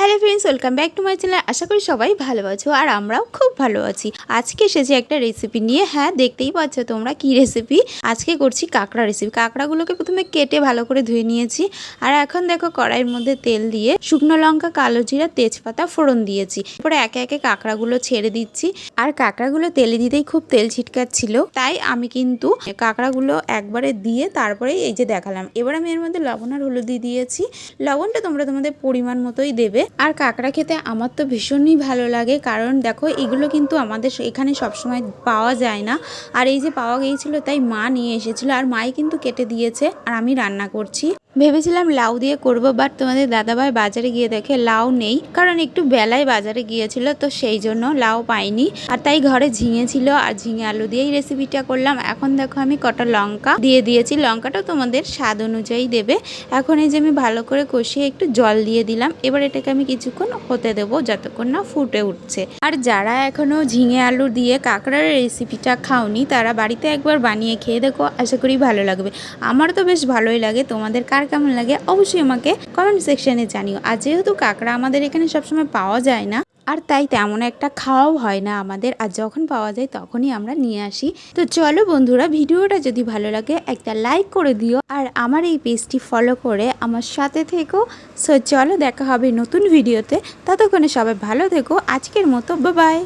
Hello friends, welcome back to my channel. আশা করি সবাই ভালো আছো আর আমরাও খুব ভালো আছি। আজকে এসেছি একটা রেসিপি নিয়ে। হ্যাঁ, দেখতেই পাচ্ছ তোমরা কি রেসিপি। আজকে করছি কাঁকড়া রেসিপি। কাঁকড়াগুলোকে প্রথমে কেটে ভালো করে ধুয়ে নিয়েছি। আর এখন দেখো কড়াইয়ের মধ্যে তেল দিয়ে শুকনো লঙ্কা, কালো জিরা, তেজপাতা ফোড়ন দিয়েছি। এরপরে একে একে কাঁকড়াগুলো ছেড়ে দিচ্ছি। আর কাঁকড়াগুলো তেলে দিতেই খুব তেল ছিটকাচ্ছিল, তাই আমি কিন্তু কাঁকড়াগুলো একবারে দিয়ে তারপরে এই যে দেখালাম। এবার আমি এর মধ্যে লবণ আর হলুদ দিয়েছি। লবণটা তোমরা তোমাদের পরিমাণ মতোই দেবে। আর কাঁকড়া খেতে আমার তো ভীষণই ভালো লাগে, কারণ দেখো এগুলো কিন্তু আমাদের এখানে সবসময় পাওয়া যায় না। আর এই যে পাওয়া গিয়েছিল তাই মা নিয়ে এসেছিলো, আর মাই কিন্তু কেটে দিয়েছে আর আমি রান্না করছি। ভেবেছিলাম লাউ দিয়ে করব, বাট তোমাদের দাদাভাই বাজারে গিয়ে দেখে লাউ নেই, কারণ একটু বেলায় বাজারে গিয়েছিল, তো সেই জন্য লাউ পাইনি। আর তাই ঘরে ঝিঙে ছিল, আর ঝিঙে আলু দিয়েই রেসিপিটা করলাম। এখন দেখো আমি কটা লঙ্কা দিয়ে দিয়েছি। লঙ্কাটা তোমাদের স্বাদ অনুযায়ী দেবে। এখন এই যে আমি ভালো করে কষিয়ে একটু জল দিয়ে দিলাম। এবার এটাকে আমি কিছুক্ষণ হতে দেবো, যতক্ষণ না ফুটে উঠছে। আর যারা এখনো ঝিঙে আলু দিয়ে কাঁকড়ার রেসিপিটা খাওনি, তারা বাড়িতে একবার বানিয়ে খেয়ে দেখো, আশা করি ভালো লাগবে। আমার তো বেশ ভালোই লাগে। তোমাদের কার কেমন লাগে অবশ্যই আমাকে কমেন্ট সেকশনে জানিও। আর যেহেতু কাঁকড়া আমাদের এখানে সবসময় পাওয়া যায় না, আর তাই তেমন একটা খাওয়াও হয় না আমাদের, আর যখন পাওয়া যায় তখনই আমরা নিয়ে আসি। তো চলো বন্ধুরা, ভিডিওটা যদি ভালো লাগে একটা লাইক করে দিও, আর আমার এই পেজটি ফলো করে আমার সাথে থেকো। সো চলো, দেখা হবে নতুন ভিডিওতে। ততক্ষণে সবাই ভালো থেকো। আজকের মতো বাই বাই।